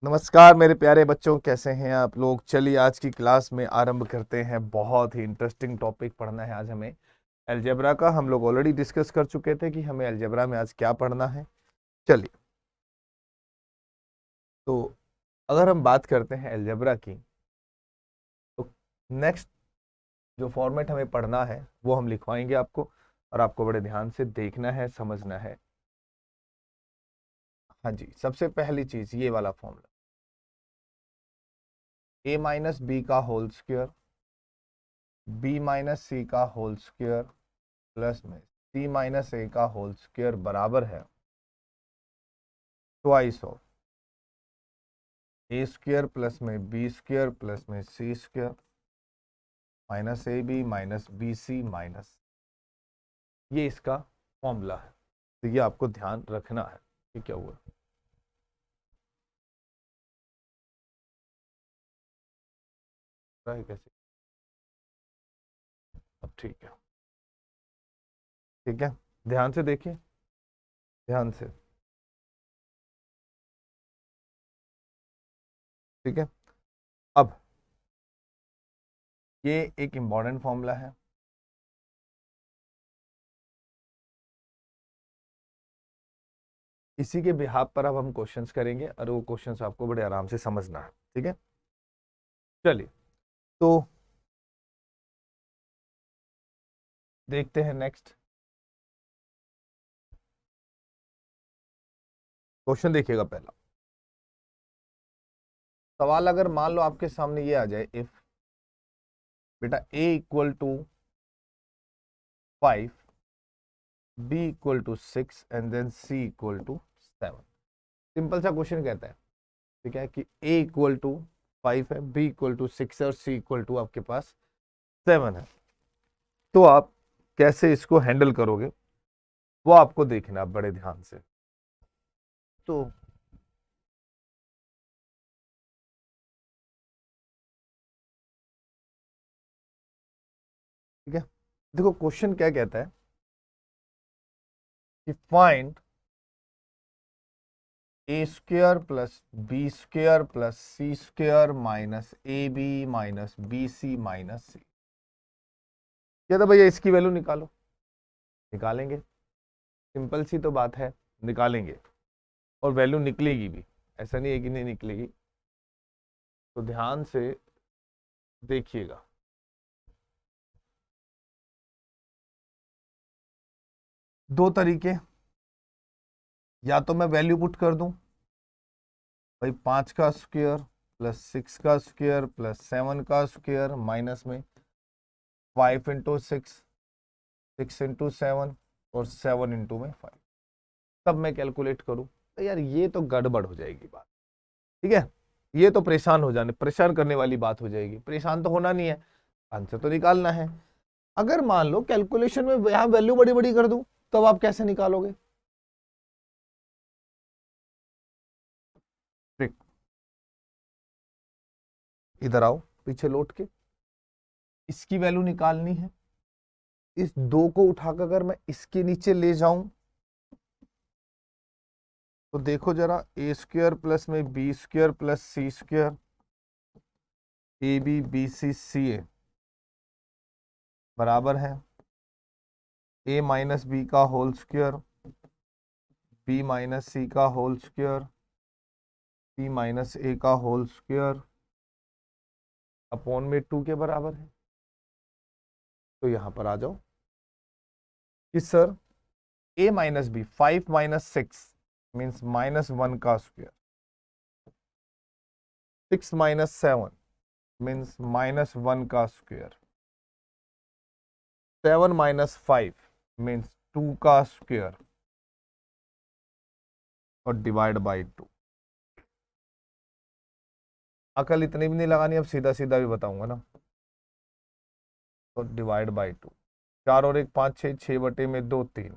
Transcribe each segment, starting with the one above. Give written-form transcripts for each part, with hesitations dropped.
नमस्कार मेरे प्यारे बच्चों, कैसे हैं आप लोग। चलिए आज की क्लास में आरंभ करते हैं। बहुत ही इंटरेस्टिंग टॉपिक पढ़ना है आज हमें, अलजेब्रा का। हम लोग ऑलरेडी डिस्कस कर चुके थे कि हमें अलजेब्रा में आज क्या पढ़ना है। चलिए, तो अगर हम बात करते हैं अलजेब्रा की, तो नेक्स्ट जो फॉर्मेट हमें पढ़ना है वो हम लिखवाएंगे आपको, और आपको बड़े ध्यान से देखना है, समझना है। हाँ जी, सबसे पहली चीज ये वाला फॉर्मूला, a माइनस बी का whole square, b minus C का होल स्क्वायर प्लस में c माइनस ए का होल स्क्वायर बराबर है twice of A square plus में बी स्क्वायर प्लस में C square minus A B minus B C minus, ये इसका फॉर्मूला है। तो ये आपको ध्यान रखना है कि क्या हुआ है कैसे। अब ठीक है, ठीक है, ध्यान से देखिए, ध्यान से। ठीक है, अब ये एक इंपॉर्टेंट फॉर्मूला है। इसी के बिहाफ पर अब हम क्वेश्चंस करेंगे, और वो क्वेश्चंस आपको बड़े आराम से समझना है। ठीक है, चलिए तो देखते हैं नेक्स्ट क्वेश्चन। देखिएगा पहला सवाल, अगर मान लो आपके सामने ये आ जाए, इफ बेटा a equal to 5, b equal to 6 and then c equal to 7। Simple सा क्वेश्चन कहता है, ठीक है, कि a इक्वल टू 5 है, b इक्वल टू 6 है और c इक्वल टू आपके पास 7 है। तो आप कैसे इसको हैंडल करोगे वो आपको देखना है बड़े ध्यान से। तो ठीक है, देखो क्वेश्चन क्या कहता है कि find A square plus B square plus C square minus A B minus B C minus C. क्या था भैया, इसकी वैल्यू निकालो। निकालेंगे, सिंपल सी तो बात है, निकालेंगे और वैल्यू निकलेगी भी, ऐसा नहीं है कि नहीं निकलेगी। तो ध्यान से देखिएगा। दो तरीके, या तो मैं वैल्यू पुट कर दूं भाई, 5 का स्क्वायर प्लस 6 का स्क्वायर प्लस 7 का स्क्वायर माइनस में 5 इंटू 6, 6 इंटू 7 और 7 इंटू में 5, तब मैं कैलकुलेट करूं। तो यार ये तो गड़बड़ हो जाएगी बात। ठीक है, ये तो परेशान करने वाली बात हो जाएगी। परेशान तो होना नहीं है, आंसर तो निकालना है। अगर मान लो कैलकुलेशन में यहां वैल्यू बड़ी बड़ी कर दूं, तब आप कैसे निकालोगे। ट्रिक, इधर आओ, पीछे लौट के इसकी वैल्यू निकालनी है। इस 2 को उठाकर अगर मैं इसके नीचे ले जाऊं, तो देखो जरा, ए स्क्वायर प्लस में B square plus C square, A B B C C A बराबर है ए माइनस बी का whole square, B minus C का whole square, C minus A का होल स्क्वायर अपॉन में 2 के बराबर है। तो यहां पर आ जाओ कि सर ए माइनस बी, 5 माइनस 6 मीन्स -1 का स्क्वायर, 6 माइनस 7 मीन्स -1 का स्क्वायर, 7 माइनस 5 मीन्स 2 का स्क्वायर और डिवाइड बाई 2। अकल इतनी भी नहीं लगानी, अब सीधा सीधा भी बताऊंगा ना। तो डिवाइड बाई 2, 4 और 1 5, 6, 6/2 3।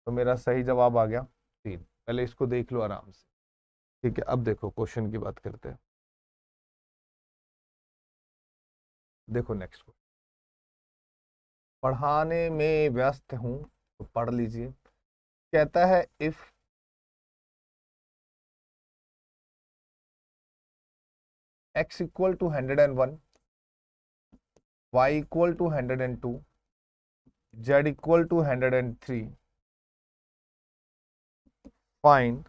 तो मेरा सही जवाब आ गया 3। पहले इसको देख लो आराम से। ठीक है, अब देखो क्वेश्चन की बात करते हैं। देखो नेक्स्ट, पढ़ाने में व्यस्त हूं तो पढ़ लीजिए। कहता है if x equal to 101, y equal to 102, z equal to 103, find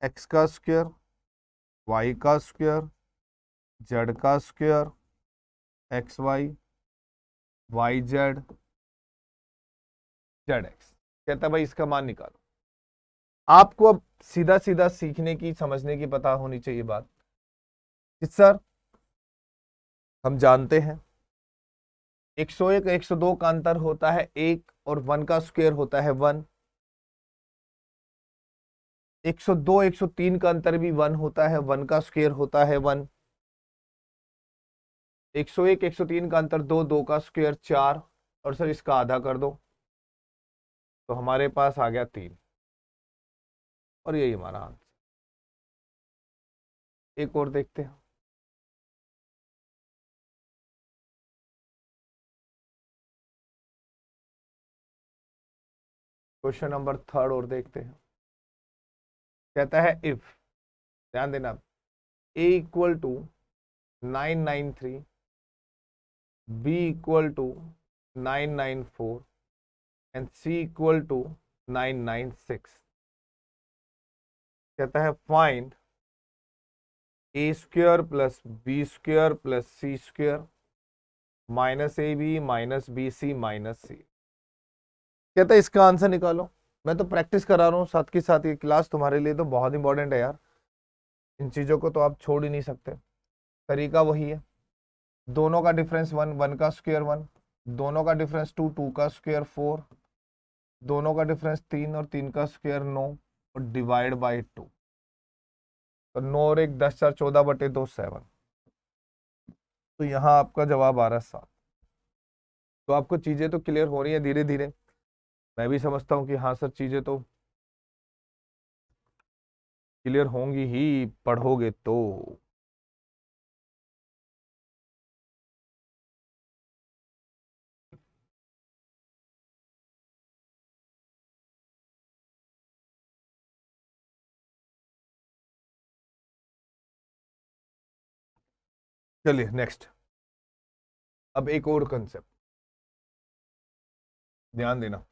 x का स्क्वायर, y का स्क्वायर, z का square, X Y, Y Z, Z X. कहता है भाई इसका मान निकालो। आपको अब सीधा सीधा सीखने की, समझने की पता होनी चाहिए बात कि सर हम जानते हैं 101 102 का अंतर होता है 1 और 1 का स्क्वायर होता है 1। 102 103 का अंतर भी 1 होता है, 1 का स्क्वायर होता है 1। 101 103 का अंतर 2, 2 का स्क्वायर 4, और सर इसका आधा कर दो तो हमारे पास आ गया 3, और यही हमारा आंसर। एक और देखते हैं, क्वेश्चन नंबर 3 और देखते हैं। कहता है इफ, ध्यान देना, a equal to 993, b equal to 994 and c equal to 996। कहता है find a square plus B square plus C square minus A B minus B C minus C. कहता है इसका आंसर निकालो। मैं तो प्रैक्टिस करा रहा हूँ साथ के साथ, ये क्लास तुम्हारे लिए तो बहुत इंपॉर्टेंट है यार, इन चीजों को तो आप छोड़ ही नहीं सकते। तरीका वही है, दोनों का डिफरेंस 1, 1 का स्क्वायर 1, दोनों का डिफरेंस 2, 2 का स्क्वायर 4, दोनों का डिफरेंस 3 और 3 का स्क्वायर 9, और डिवाइड बाय 2। तो 9 और 1 10 4 14/2 7। तो यहाँ आपका जवाब आ रहा है 7। तो आपको चीजें तो क्लियर हो रही है धीरे धीरे। मैं भी समझता हूँ कि हाँ सर चीजें तो क्लियर होंगी ही, पढ़ोगे तो। चलिए नेक्स्ट, अब एक और कंसेप्ट ध्यान देना।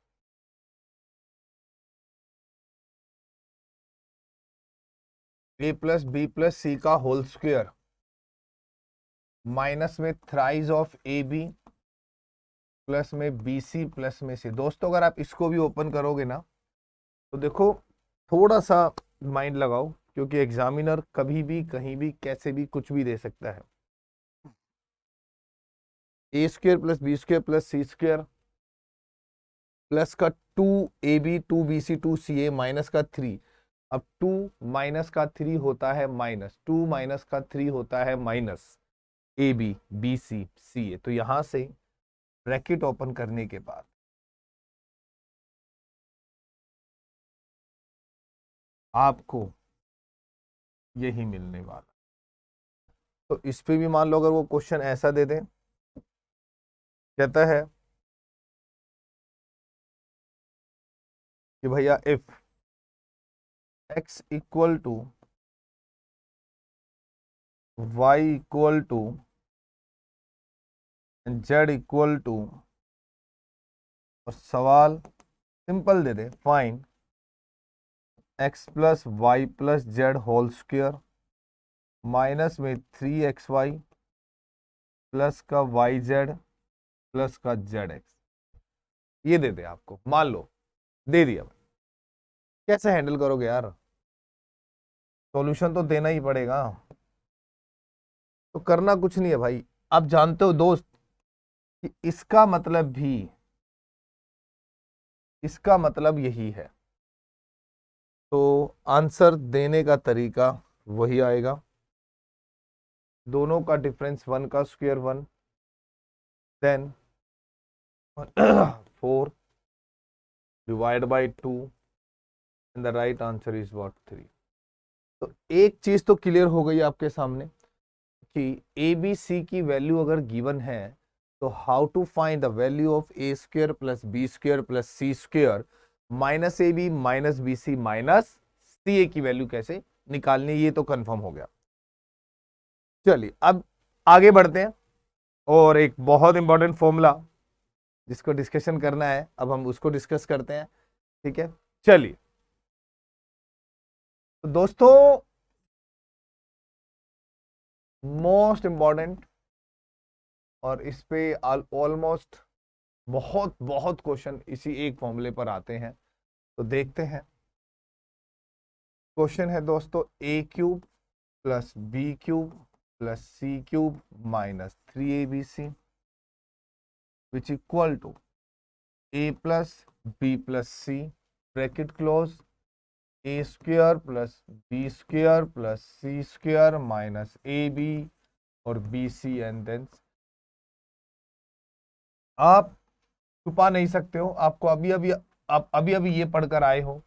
a plus B plus C का होल स्क्वायर माइनस में thrice of A B plus में बी सी प्लस में सी। दोस्तों अगर आप इसको भी ओपन करोगे ना तो देखो, थोड़ा सा माइंड लगाओ, क्योंकि एग्जामिनर कभी भी कहीं भी कैसे भी कुछ भी दे सकता है। A square plus B square plus C square plus का 2ab 2bc 2ca माइनस का 3। अब 2 माइनस का 3 होता है माइनस, 2 माइनस का 3 होता है minus A B B C C A. तो यहां से ब्रैकेट ओपन करने के बाद आपको यही मिलने वाला। तो इस पे भी मान लो अगर वो क्वेश्चन ऐसा दे दे, कहता है कि भैया if x equal to y equal to z equal to, और सवाल सिंपल दे दे, find x plus Y plus Z whole square minus में 3xy प्लस का वाई जेड प्लस का जेड एक्स। ये दे दे आपको, मान लो दे दिया, कैसे हैंडल करोगे यार? सॉल्यूशन तो देना ही पड़ेगा। तो करना कुछ नहीं है भाई, आप जानते हो दोस्त कि इसका मतलब यही है। तो आंसर देने का तरीका वही आएगा, दोनों का डिफरेंस 1 का square 1, then 4 divide by 2 and the right answer is what 3। तो एक चीज तो क्लियर हो गई आपके सामने कि ए बी सी की वैल्यू अगर गिवन है तो how to find the value of A square plus B square plus C square minus A B minus B C minus C A की वैल्यू कैसे निकालनी, ये तो कंफर्म हो गया। चलिए अब आगे बढ़ते हैं और एक बहुत इंपॉर्टेंट फॉर्मूला जिसको डिस्कशन करना है, अब हम उसको डिस्कस करते हैं। ठीक है, चलिए तो दोस्तों मोस्ट इंपॉर्टेंट, और इस पे ऑलमोस्ट बहुत बहुत क्वेश्चन इसी एक फॉर्मूले पर आते हैं, तो देखते हैं। क्वेश्चन है दोस्तों A cube plus B cube plus C cube minus 3abc which equal to A plus B plus C bracket close A square plus B square plus C square minus A B और B C and then आप छुपा नहीं सकते हो, आपको अभी अभी आप अभी अभी ये पढ़कर आए हो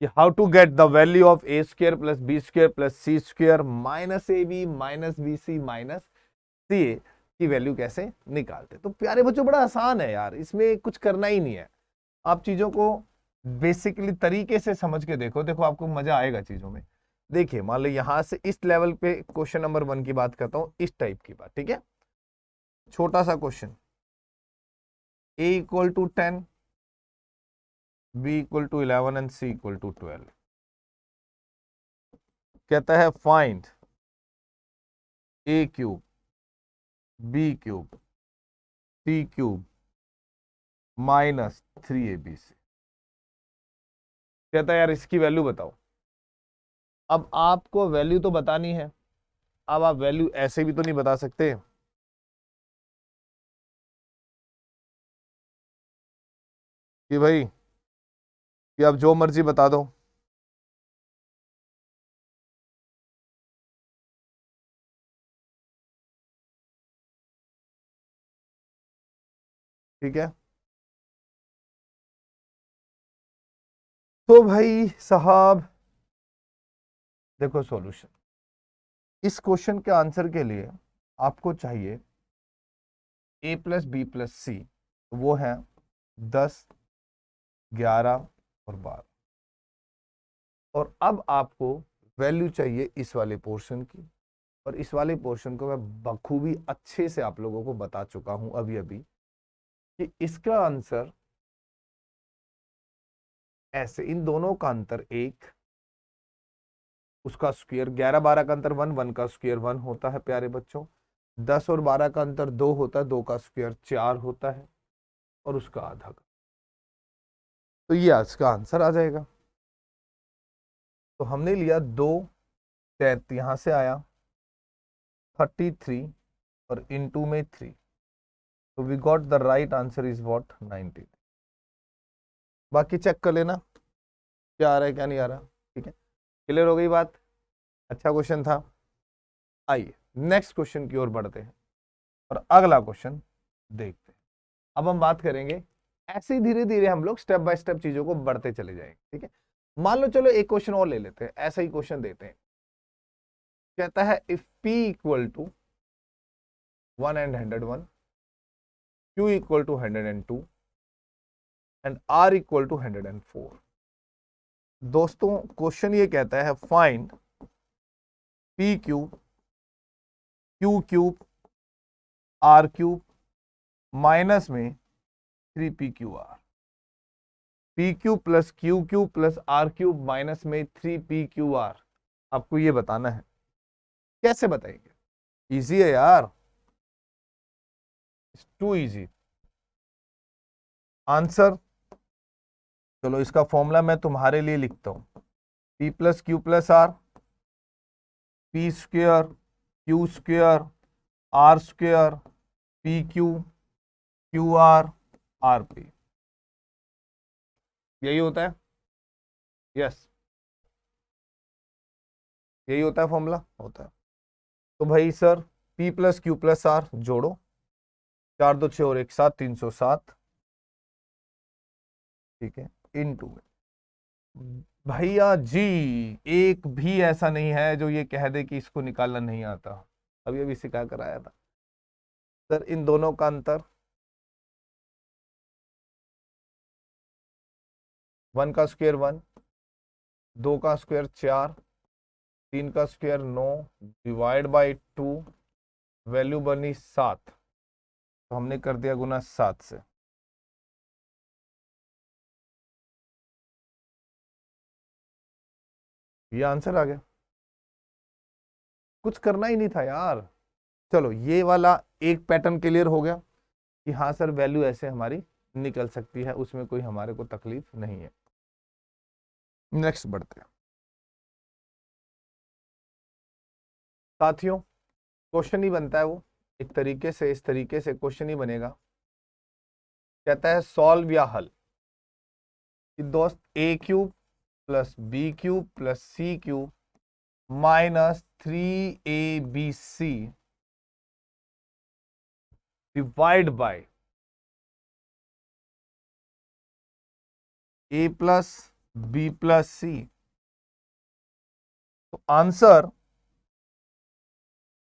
कि how to get the value of A square plus B square plus C square minus A B minus B C minus C A की वैल्यू कैसे निकालते। तो प्यारे बच्चों बड़ा आसान है यार, इसमें कुछ करना ही नहीं है। आप चीजों को बेसिकली तरीके से समझ के देखो, देखो आपको मजा आएगा चीजों में। देखिए मान लो यहां से इस लेवल पे क्वेश्चन नंबर 1 की बात करता हूं, इस टाइप की बात। ठीक है, छोटा सा question, A equal to 10, B equal to 11 and C equal to 12। कहता है find A cube B cube C cube minus 3abc। कहता है यार इसकी वैल्यू बताओ। अब आपको वैल्यू तो बतानी है, अब आप वैल्यू ऐसे भी तो नहीं बता सकते कि भाई कि आप जो मर्जी बता दो। ठीक है, तो भाई साहब देखो सॉल्यूशन, इस क्वेश्चन के आंसर के लिए आपको चाहिए ए प्लस बी प्लस सी, वो है 10, 11 और 12। और अब आपको वैल्यू चाहिए इस वाले पोर्शन की, और इस वाले पोर्शन को मैं बखूबी अच्छे से आप लोगों को बता चुका हूं अभी अभी कि इसका आंसर ऐसे, इन दोनों का अंतर 1, उसका स्क्वायर 11 12 का अंतर 1, 1 का स्क्वायर 1 होता है प्यारे बच्चों। 10 और 12 का अंतर 2 होता है, 2 का स्क्वायर 4 होता है, और उसका आधा का। तो ये इसका आंसर आ जाएगा। तो हमने लिया 2, यहां से आया 33 और इनटू में 3, तो we got the right answer is what 90। बाकी चेक कर लेना क्या आ रहा है क्या नहीं आ रहा। ठीक है, क्लियर हो गई बात। अच्छा क्वेश्चन था। आइए नेक्स्ट क्वेश्चन की ओर बढ़ते हैं और अगला क्वेश्चन देखते हैं। अब हम बात करेंगे, ऐसे ही धीरे धीरे हम लोग स्टेप बाय स्टेप चीजों को बढ़ते चले जाएंगे। ठीक है, मान लो चलो एक क्वेश्चन और ले लेते हैं, ऐसा ही क्वेश्चन देते हैं। कहता है if p equal to 1 and 101, q equal to 102 and r equal to 104। दोस्तों क्वेश्चन ये कहता है find p cube q cube r cube minus में 3pqr, P cube plus Q cube plus R cube minus में 3pqr। आपको ये बताना है, कैसे बताएंगे? इजी है यार, टू इजी आंसर। चलो इसका फॉर्मूला मैं तुम्हारे लिए लिखता हूं, p plus Q plus R, P square Q square R square P Q Q R R P, यही होता है। यस, यही होता है फॉर्मूला, होता है। तो भाई sir p plus Q plus R जोड़ो, 4 2 6 और 1 7, 307। ठीक है, इनटू में भैया जी एक भी ऐसा नहीं है जो ये कह दे कि इसको निकालना नहीं आता, अभी अभी सिखा कर आया था। सर इन दोनों का अंतर, 1 का स्क्वायर 1, 2 का स्क्वायर 4, 3 का स्क्वायर 9 डिवाइड बाई 2, वैल्यू बनी 7, तो हमने कर दिया गुना 7 से। ये आंसर आ गया, कुछ करना ही नहीं था यार। चलो ये वाला एक पैटर्न क्लियर हो गया कि हाँ सर वैल्यू ऐसे हमारी निकल सकती है, उसमें कोई हमारे को तकलीफ नहीं है। नेक्स्ट बढ़ते हैं साथियों। क्वेश्चन ही बनता है वो एक तरीके से, इस तरीके से क्वेश्चन ही बनेगा। कहता है सॉल्व या हल कि दोस्त A cube plus B cube plus C cube minus 3abc divide by A plus B plus C. तो आंसर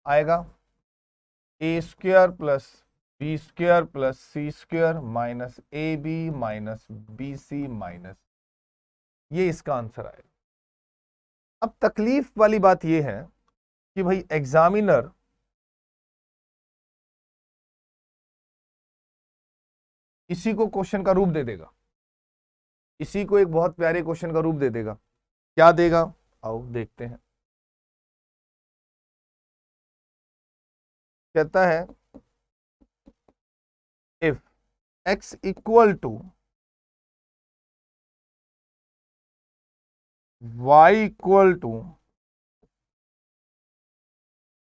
आएगा A square plus B square plus C square minus A B minus B C minus, ये इसका answer आएगा। अब तकलीफ वाली बात यह है कि भाई एग्जामिनर इसी को क्वेश्चन का रूप दे देगा, इसी को एक बहुत प्यारे क्वेश्चन का रूप दे देगा। क्या देगा आओ देखते हैं। कहता है if x equal to y equal to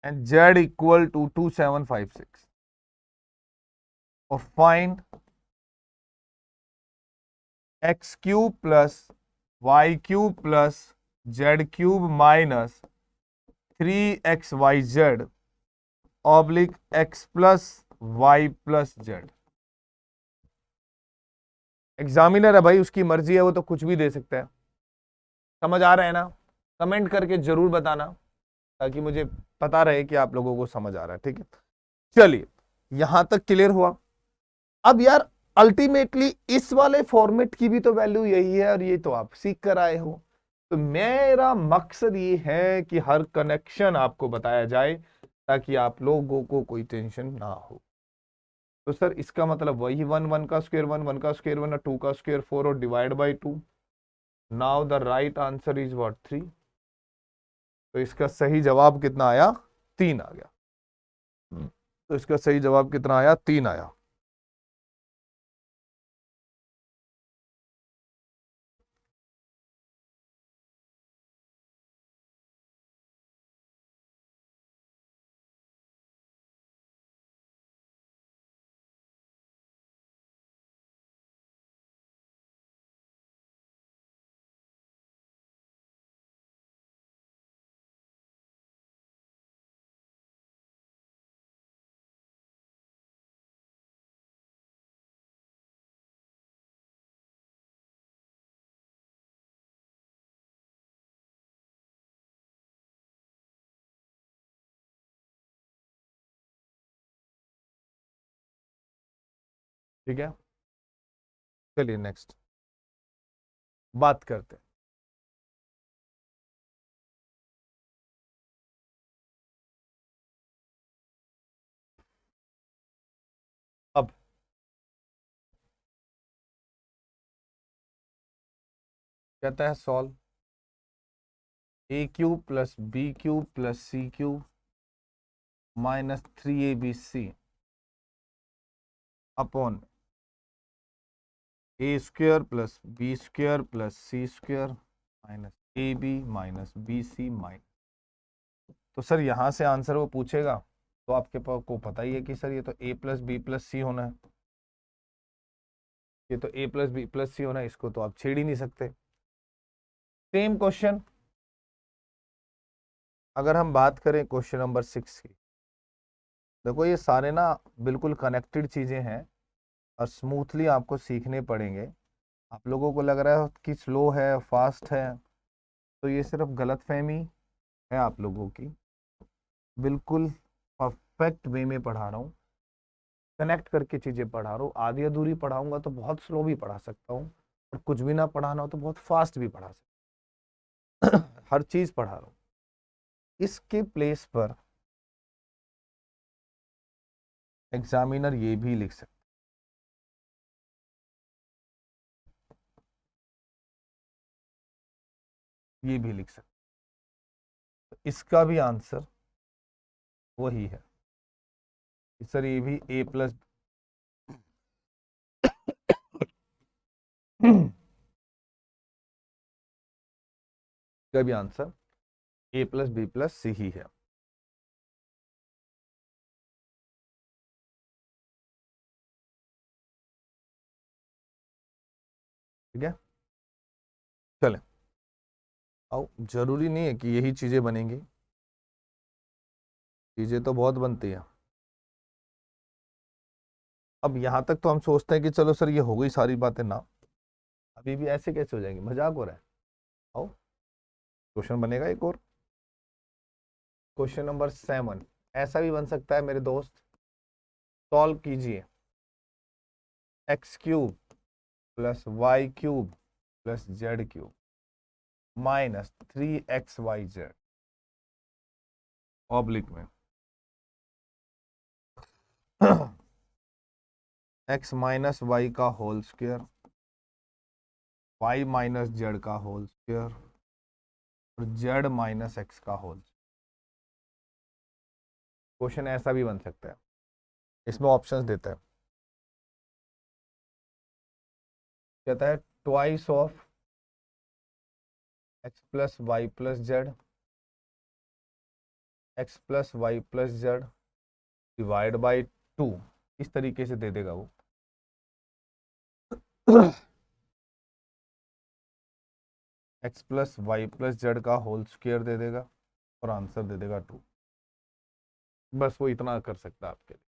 एंड z इक्वल टू 2756 और find x cube plus y cube plus z cube minus 3xyz oblique x plus y plus z। Examiner है भाई, उसकी मर्जी है, वो तो कुछ भी दे सकता है। समझ आ रहा है ना? कमेंट करके जरूर बताना ताकि मुझे पता रहे कि आप लोगों को समझ आ रहा है। ठीक है, चलिए यहां तक क्लियर हुआ। अब यार अल्टीमेटली इस वाले फॉर्मेट की भी तो वैल्यू यही है और ये तो आप सीख कर आए हो। तो मेरा मकसद ये है कि हर कनेक्शन आपको बताया जाए ताकि आप लोगों को कोई टेंशन ना हो। तो सर इसका मतलब वही 1 1 का स्क्वायर 1 1 का स्क्वायर 1 और 2 का स्क्वायर 4 और divide by 2। Now the right answer is what 3। तो इसका सही जवाब कितना आया? 3 आ गया। तो इसका सही जवाब कितना आया? 3 आया। ठीक है, चलिए नेक्स्ट बात करते हैं। अब कहता है solve A cube plus B cube plus C cube minus 3abc upon A square plus B square plus C square minus A B minus B C minus. तो सर यहां से आंसर वो पूछेगा तो आपके पास को पता ही है कि सर ये तो ए प्लस बी प्लस सी होना है, ये तो ए प्लस बी प्लस सी होना है, इसको तो आप छेड़ ही नहीं सकते। सेम क्वेश्चन अगर हम बात करें क्वेश्चन नंबर 6 की, देखो ये सारे ना बिल्कुल कनेक्टेड चीजें हैं और स्मूथली आपको सीखने पड़ेंगे। आप लोगों को लग रहा है कि स्लो है फास्ट है, तो ये सिर्फ गलतफहमी है आप लोगों की। बिल्कुल परफेक्ट वे में पढ़ा रहा हूँ, कनेक्ट करके चीजें पढ़ा रहा हूँ। आधी अधूरी पढ़ाऊंगा तो बहुत स्लो भी पढ़ा सकता हूँ और कुछ भी ना पढ़ाना हो तो बहुत फास्ट भी पढ़ा सकता हूँ। हर चीज पढ़ा रहा हूँ। इसके प्लेस पर एग्जामिनर ये भी लिख सकता, ये भी लिख सकता, तो इसका भी आंसर वही है। सर ये भी ए प्लस का भी answer A plus B plus C ही है। ठीक है, चले आओ। जरूरी नहीं है कि यही चीजें बनेंगी, चीजें तो बहुत बनती है। अब यहां तक तो हम सोचते हैं कि चलो सर ये हो गई सारी बातें ना, अभी भी ऐसे कैसे हो जाएंगी, मजाक हो रहा है। आओ क्वेश्चन बनेगा एक और, क्वेश्चन नंबर 7। ऐसा भी बन सकता है मेरे दोस्त, सॉल्व कीजिए X cube plus Y cube plus Z cube minus 3xyz oblique में x माइनस वाई का whole square, y minus Z का होल स्क्वायर और z माइनस एक्स का होल। क्वेश्चन ऐसा भी बन सकता है, इसमें ऑप्शंस देता है, कहता है twice of x plus Y plus Z, X plus Y plus Z divide by 2, इस तरीके से दे देगा वो। X plus Y plus Z का होल स्क्वायर दे देगा और आंसर दे देगा 2। बस वो इतना कर सकता है आपके लिए।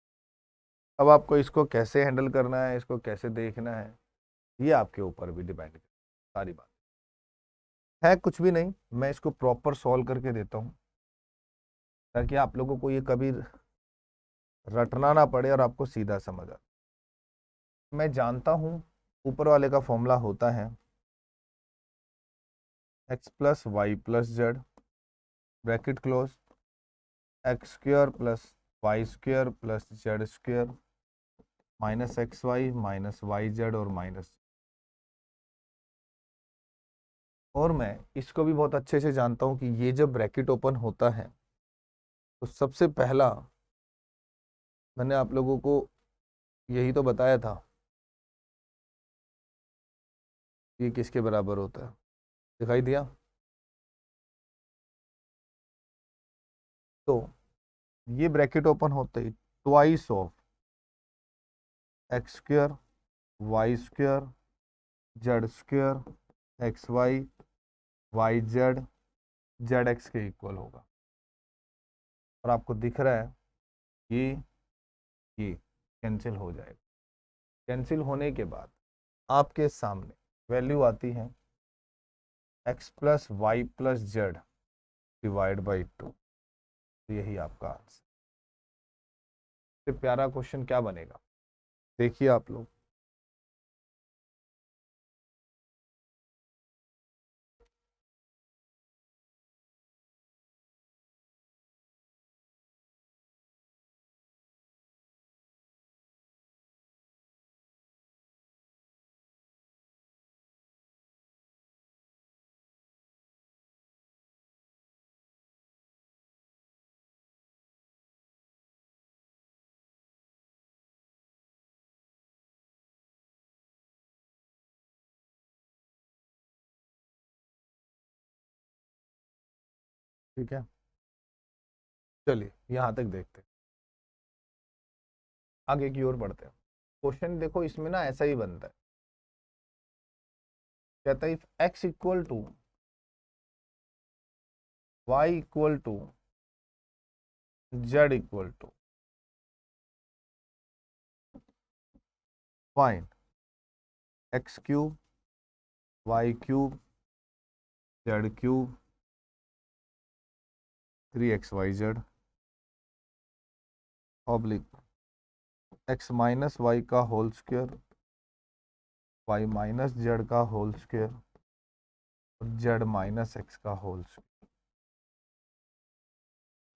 अब आपको इसको कैसे हैंडल करना है, इसको कैसे देखना है, ये आपके ऊपर भी डिपेंड है। सारी बात है कुछ भी नहीं, मैं इसको प्रॉपर सॉल्व करके देता हूँ ताकि आप लोगों को ये कभी रटना ना पड़े और आपको सीधा समझ आ। मैं जानता हूँ ऊपर वाले का फॉर्मूला होता है X plus Y plus Z bracket close, X square plus Y square plus Z square minus X Y minus Y Z और माइनस। और मैं इसको भी बहुत अच्छे से जानता हूँ कि ये जब ब्रैकेट ओपन होता है तो सबसे पहला मैंने आप लोगों को यही तो बताया था कि किसके बराबर होता है, दिखाई दिया। तो ये ब्रैकेट ओपन होते ही twice of X square Y square Z square X Y Y Z Z X के इक्वल होगा। और आपको दिख रहा है ये ये कैंसिल हो जाएगा। कैंसिल होने के बाद आपके सामने वैल्यू आती है X plus Y plus Z divide by 2। यही आपका आंसर। इससे प्यारा क्वेश्चन क्या बनेगा, देखिए आप लोग। ठीक है, चलिए यहां तक देखते हैं, आगे की ओर बढ़ते हैं। क्वेश्चन देखो इसमें ना ऐसा ही बनता है, कहता है if X equal to Y equal to Z equal to find X cube Y cube Z cube 3xyz oblique X minus Y का whole square Y minus Z का होल स्क्वायर और जेड माइनस एक्स का whole square.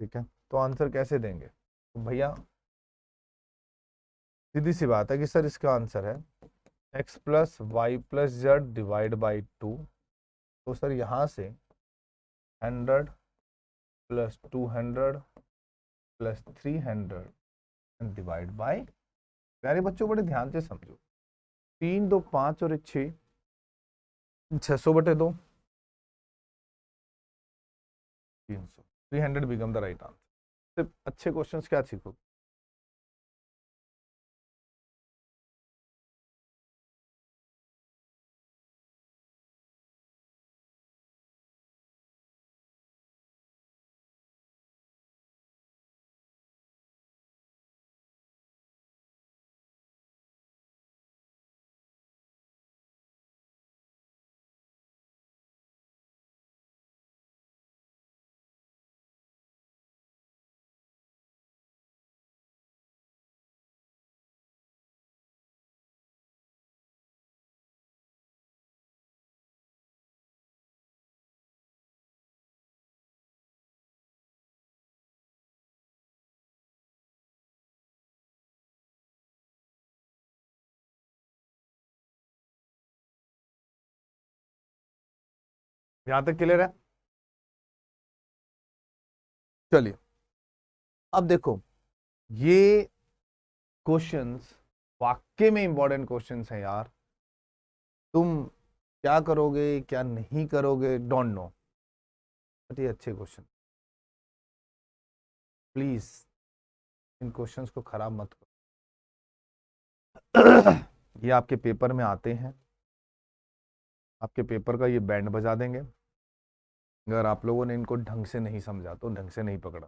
ठीक है, तो answer कैसे देंगे? तो भैया सीधी सी बात है कि सर इसका आंसर है x plus Y plus Z divide by 2। तो सर यहाँ से 100 प्लस 200 प्लस 300 डिवाइड बाई, प्यारे बच्चों बड़े ध्यान से समझो, 3 2 5 और 1 6, 600/2, 300, 300 बिकम द राइट आंसर। सिर्फ अच्छे क्वेश्चंस क्या सीखो? यहां तक क्लियर है? चलिए अब देखो, ये क्वेश्चंस वाकई में इंपॉर्टेंट क्वेश्चंस हैं यार। तुम क्या करोगे क्या नहीं करोगे डोंट नो, बट ये अच्छे क्वेश्चन, प्लीज इन क्वेश्चंस को खराब मत करो। ये आपके पेपर में आते हैं, आपके पेपर का ये बैंड बजा देंगे अगर आप लोगों ने इनको ढंग से नहीं समझा, तो ढंग से नहीं पकड़ा।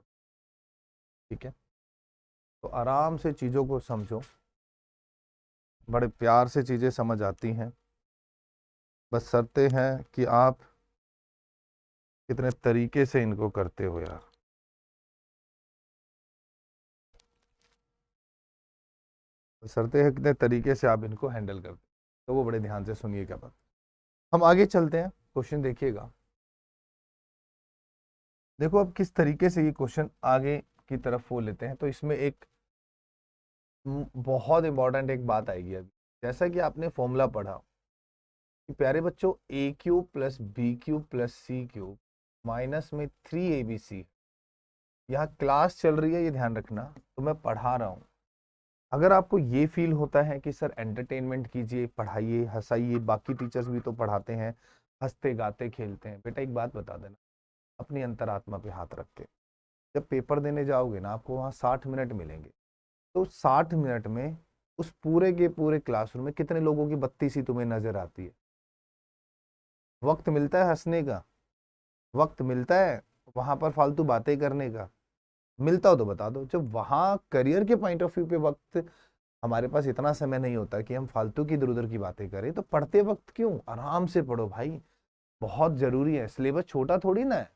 ठीक है, तो आराम से चीज़ों को समझो, बड़े प्यार से चीज़ें समझ आती हैं, बस शर्तें हैं कि आप कितने तरीके से इनको करते हो यार। शर्तें हैं कितने तरीके से आप इनको हैंडल करते हो, तो वो बड़े ध्यान से सुनिए क्या बात। हम आगे चलते हैं, क्वेश्चन देखिएगा। देखो अब किस तरीके से ये क्वेश्चन आगे की तरफ वो लेते हैं, तो इसमें एक बहुत इंपॉर्टेंट एक बात आएगी अभी। जैसा कि आपने फॉर्मूला पढ़ा कि प्यारे बच्चों A cube plus B cube plus C cube minus में 3abc, यहाँ क्लास चल रही है ये ध्यान रखना, तो मैं पढ़ा रहा हूँ। अगर आपको ये फील होता है कि सर एंटरटेनमेंट कीजिए, पढ़ाइए, हंसाइए, बाकी टीचर्स भी तो पढ़ाते हैं, हंसते गाते खेलते हैं, बेटा एक बात बता देना, अपनी अंतरात्मा पे हाथ रख के जब पेपर देने जाओगे ना, आपको वहाँ 60 मिनट मिलेंगे। तो 60 मिनट में उस पूरे के पूरे क्लासरूम में कितने लोगों की बत्ती सी तुम्हें नजर आती है? वक्त मिलता है हंसने का? वक्त मिलता है वहां पर फालतू बातें करने का? मिलता हो तो बता दो। जब वहां करियर के पॉइंट ऑफ व्यू पे वक्त, हमारे पास इतना समय नहीं होता कि हम फालतू की इधर उधर की बातें करें, तो पढ़ते वक्त क्यों, आराम से पढ़ो भाई, बहुत जरूरी है। सिलेबस छोटा थोड़ी ना है।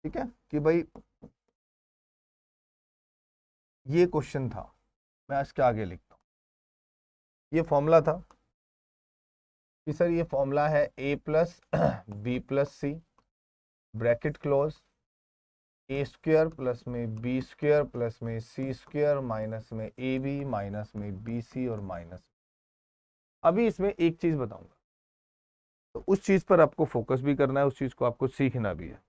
ठीक है कि भाई ये क्वेश्चन था, मैं आज के आगे लिखता हूँ। ये फॉर्मूला था कि सर ये फॉर्मूला है a plus B plus C bracket close, A square plus में बी स्क्वायर प्लस में सी स्क्वायर माइनस में ए बी माइनस में बी सी और माइनस। अभी इसमें एक चीज बताऊंगा, तो उस चीज पर आपको फोकस भी करना है, उस चीज को आपको सीखना भी है।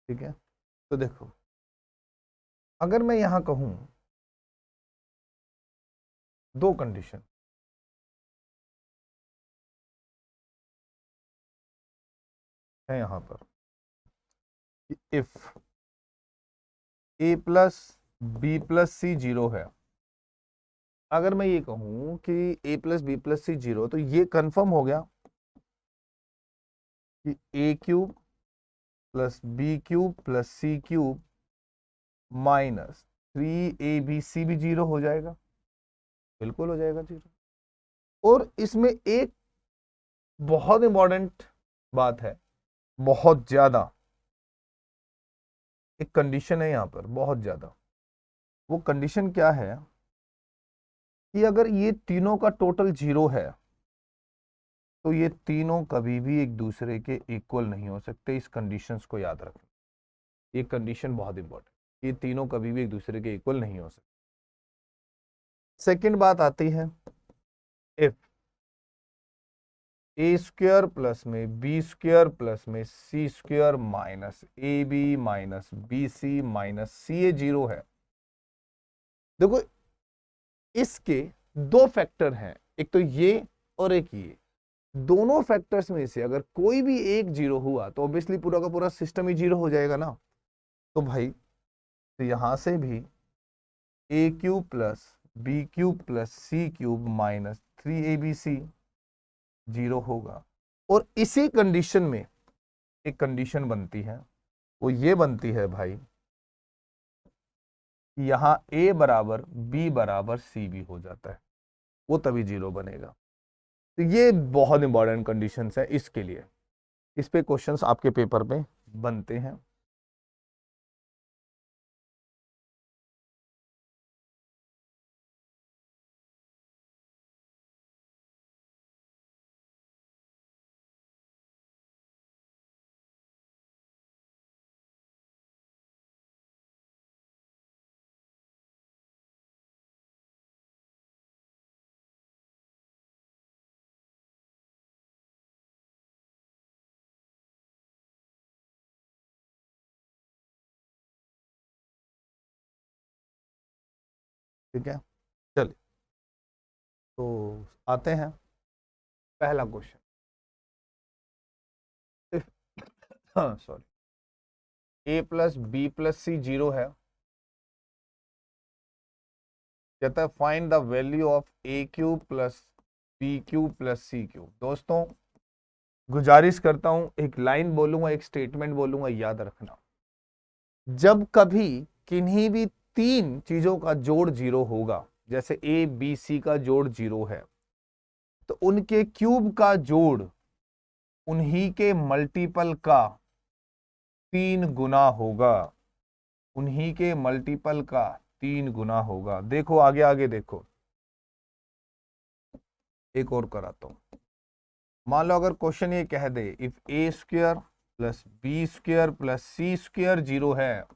ठीक है, तो देखो अगर मैं यहां कहूं दो कंडीशन है यहां पर, if A plus B plus C zero है, अगर मैं ये कहूं कि A plus B plus C zero, तो ये कंफर्म हो गया कि A cube plus B cube plus C cube minus 3abc भी जीरो हो जाएगा, बिल्कुल हो जाएगा जीरो। और इसमें एक बहुत इंपॉर्टेंट बात है बहुत ज्यादा एक कंडीशन है यहां पर, बहुत ज्यादा। वो कंडीशन क्या है कि अगर ये तीनों का टोटल 0 है तो ये तीनों कभी भी एक दूसरे के इक्वल नहीं हो सकते। इस कंडीशंस को याद रखना, ये कंडीशन बहुत इंपॉर्टेंट, ये तीनों कभी भी एक दूसरे के इक्वल नहीं हो सकते। सेकंड बात आती है, इफ ए स्क्वायर प्लस में बी स्क्वायर प्लस में C square minus A B minus B C minus C A 0 है। देखो इसके दो फैक्टर हैं, एक तो ये और एक ये। दोनों फैक्टर्स में से अगर कोई भी एक 0 हुआ तो ऑब्वियसली पूरा का पूरा सिस्टम ही 0 हो जाएगा ना। तो भाई तो यहां से भी A cube plus B cube plus C cube minus 3abc 0 होगा। और इसी कंडीशन में एक कंडीशन बनती है, वो ये बनती है भाई, यहां a बराबर b बराबर c भी हो जाता है, वो तभी 0 बनेगा। तो ये बहुत इंपॉर्टेंट कंडीशंस है इसके लिए, इस पे क्वेश्चंस आपके पेपर में बनते हैं। ठीक है, चलिए तो आते हैं पहला क्वेश्चन। हाँ sorry, A plus B plus C 0 है। कहता है find the value of A cube plus B cube plus C cube. दोस्तों गुजारिश करता हूं, एक लाइन बोलूंगा एक स्टेटमेंट बोलूंगा, याद रखना। जब कभी किन्हीं भी तीन चीजों का जोड़ 0 होगा, जैसे ए बी सी का जोड़ 0 है, तो उनके क्यूब का जोड़ उन्हीं के मल्टीपल का 3 गुना होगा, उन्हीं के मल्टीपल का 3 गुना होगा। देखो आगे आगे देखो, एक और कराता हूं। मान लो अगर क्वेश्चन ये कह दे if A square plus B square plus C square 0 है,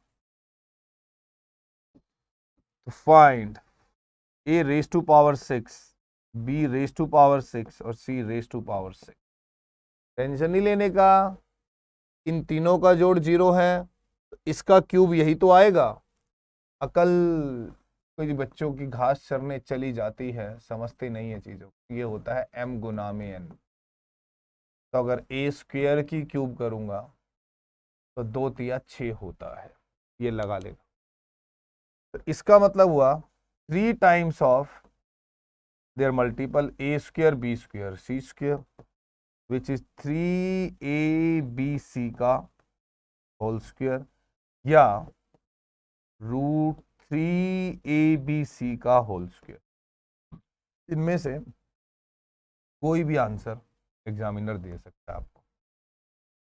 तो find A raise to power 6, B raise to power 6 और C raise to power 6। Tension नहीं लेने का, इन तीनों का जोड़ 0 है तो इसका क्यूब यही तो आएगा। अकल कोई बच्चों की घास चरने चली जाती है, समझते नहीं है चीजों, ये होता है m गुना में n। तो अगर ए स्क्वायर की क्यूब करूंगा तो 2 तिया 6 होता है, ये लगा लेगा। तो इसका मतलब हुआ 3 times of their multiple A square B square C square which is 3abc का होल स्क्वायर, या √3abc का होल स्क्वायर। इनमें से कोई भी आंसर एग्जामिनर दे सकता है आपको।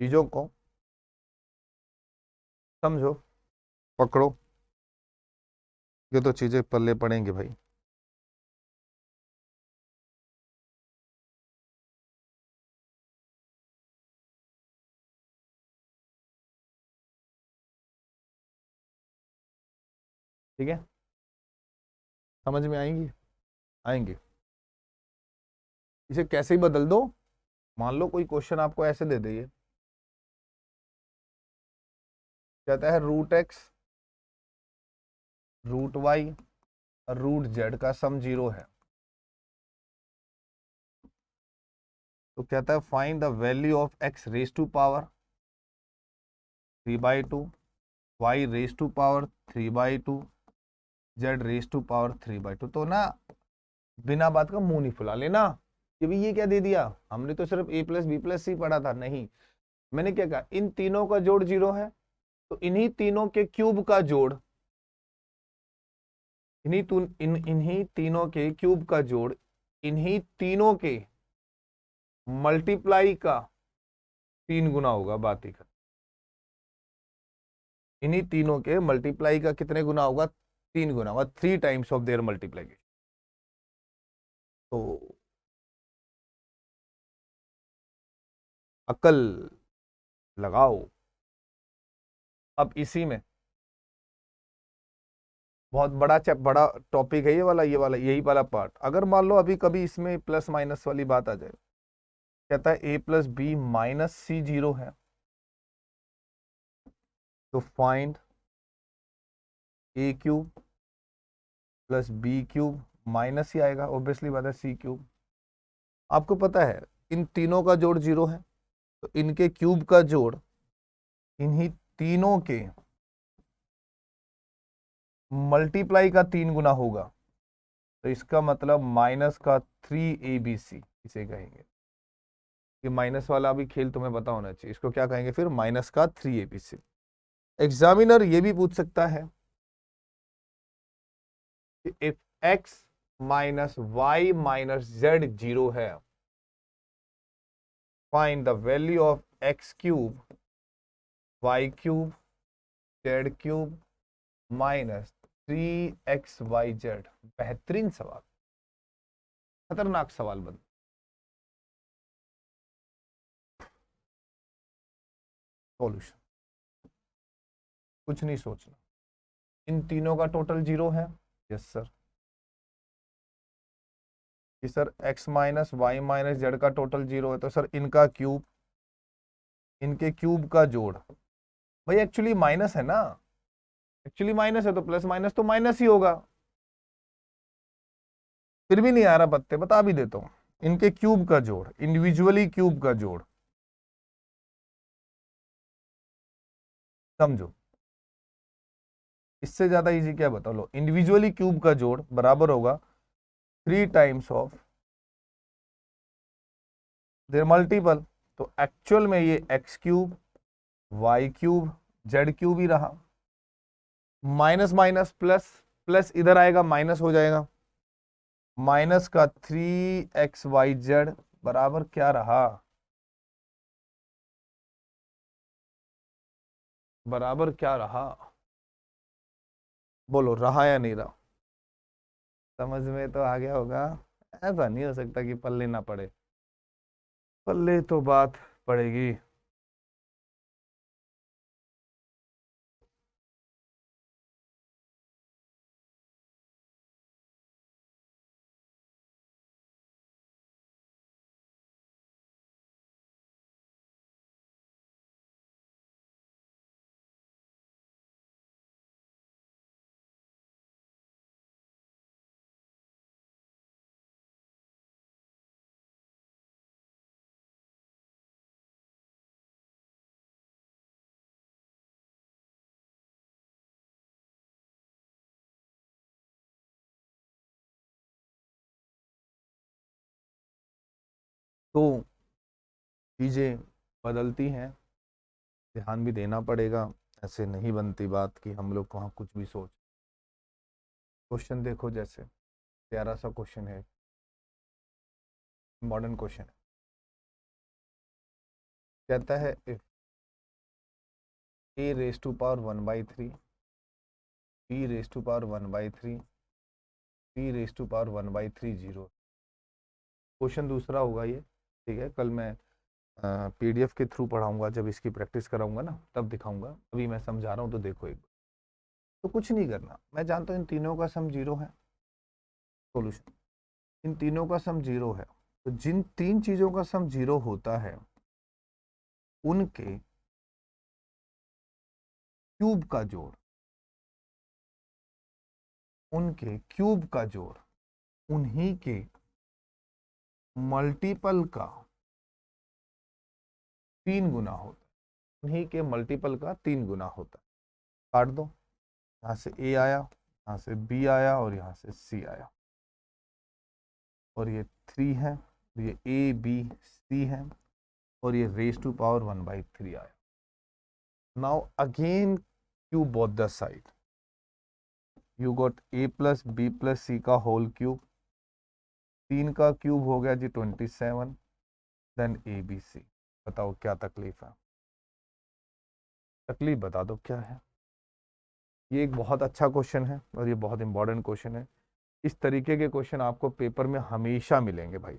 चीजों को समझो, पकड़ो, ये तो चीजें पल्ले पड़ेंगे भाई। ठीक है, समझ में आएंगी, आएंगे। इसे कैसे ही बदल दो, मान लो कोई क्वेश्चन आपको ऐसे दे दे, कहता है √x √y और √z का सम 0 है, तो कहता है find the value of x raise to power 3/2, y raise to power 3/2, z raise to power 3/2। तो ना बिना बात का मुंह नहीं फुला लेना कि भाई ये क्या दे दिया, हमने तो सिर्फ a प्लस बी प्लस सी पढ़ा था। नहीं, मैंने क्या कहा, इन तीनों का जोड़ 0 है तो इन्हीं तीनों के क्यूब का जोड़, इन्हीं तीनों के क्यूब का जोड़ इन्हीं तीनों के मल्टीप्लाई का 3 गुना होगा, बात ही खत्म। इन्हीं तीनों के मल्टीप्लाई का कितने गुना होगा? 3 गुना होगा, 3 टाइम्स ऑफ देयर मल्टीप्लीकेशन। तो अकल लगाओ। अब इसी में बहुत बड़ा टॉपिक है ये वाला यही वाला पार्ट। अगर मान लो अभी कभी इसमें प्लस माइनस वाली बात आ जाए, कहता है a plus B minus C 0 है, तो find a cube plus B cube, minus ही आएगा ऑब्वियसली बात है, सी क्यूब। आपको पता है इन तीनों का जोड़ 0 है, तो इनके क्यूब का जोड़ इन्हीं तीनों के मल्टीप्लाई का 3 गुना होगा। तो इसका मतलब माइनस का 3abc इसे कहेंगे। ये माइनस वाला भी खेल तुम्हें पता होना चाहिए। इसको क्या कहेंगे फिर? माइनस का 3abc। एग्जामिनर ये भी पूछ सकता है कि if x minus Y minus Z 0 है, find the value of x cube Y cube Z cube minus 3xyz। बेहतरीन सवाल, खतरनाक सवाल बन। सॉल्यूशन कुछ नहीं सोचना। इन तीनों का टोटल 0 है, यस सर। कि sir x minus Y minus Z का टोटल 0 है, तो सर इनका क्यूब, इनके क्यूब का जोड़। भाई एक्चुअली माइनस है ना, एक्चुअली माइनस है तो प्लस माइनस तो माइनस ही होगा। फिर भी नहीं आ रहा पत्ते, बता भी देता हूं। इनके क्यूब का जोड़, इंडिविजुअली क्यूब का जोड़, समझो। इससे ज्यादा इजी क्या बता लो। इंडिविजुअली क्यूब का जोड़ बराबर होगा 3 टाइम्स ऑफ देयर मल्टीपल। तो एक्चुअल में ये X cube Y cube Z cube ही रहा। माइनस माइनस प्लस, प्लस इधर आएगा माइनस हो जाएगा। माइनस का 3xyz बराबर क्या रहा? बराबर क्या रहा? बोलो, रहा या नहीं रहा? समझ में तो आ गया होगा। ऐसा नहीं हो सकता कि पल्ले ना पड़े, पल्ले तो बात पड़ेगी। तो चीजें बदलती हैं, ध्यान भी देना पड़ेगा। ऐसे नहीं बनती बात कि हम लोग वहां कुछ भी सोच। क्वेश्चन देखो, जैसे प्यारा सा क्वेश्चन है, मॉडर्न क्वेश्चन है। कहता है if a raise to power 1/3, b raise to power 1/3, c raise to power 1/3 0। Question दूसरा होगा ये, ठीक है। कल मैं पीडीएफ के थ्रू पढ़ाऊंगा, जब इसकी प्रैक्टिस कराऊंगा ना तब दिखाऊंगा। अभी मैं समझा रहा हूँ तो देखो एक बार। तो कुछ नहीं करना, मैं जानता हूँ इन तीनों का सम 0 है। सॉल्यूशन, इन तीनों का सम 0 है, तो जिन तीन चीजों का सम 0 होता है उनके क्यूब का जोड़, उनके क्यूब का जोड़ उन्हीं के मल्टीपल का 3 गुना होता है। उन्हीं के मल्टीपल का 3 गुना होता है। काट दो, यहां से a आया, यहां से b आया और यहां से c आया, और ये 3 है, ये a b c है, और ये रेज टू पावर 1/3 आया। Now again cube both the side, you got a plus B plus C का होल क्यूब। 3 का क्यूब हो गया जी 27, देन a b c। बताओ क्या तकलीफ है, तकलीफ बता दो क्या है। ये एक बहुत अच्छा क्वेश्चन है और ये बहुत इंपॉर्टेंट क्वेश्चन है। इस तरीके के क्वेश्चन आपको पेपर में हमेशा मिलेंगे भाई,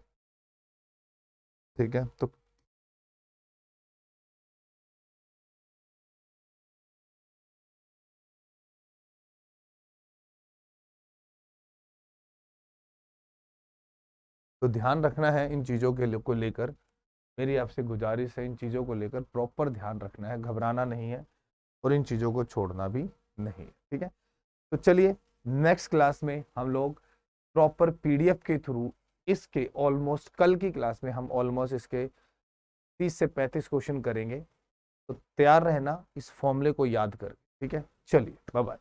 ठीक है। तो ध्यान रखना है इन चीज़ों के को लेकर, मेरी आपसे गुजारिश है, इन चीज़ों को लेकर प्रॉपर ध्यान रखना है, घबराना नहीं है और इन चीज़ों को छोड़ना भी नहीं है, ठीक है। तो चलिए नेक्स्ट क्लास में हम लोग प्रॉपर पीडीएफ के थ्रू इसके ऑलमोस्ट, कल की क्लास में हम ऑलमोस्ट इसके 30 से 35 क्वेश्चन करेंगे। तो तैयार रहना इस फॉर्मूले को याद कर, ठीक है। चलिए बाय बाय।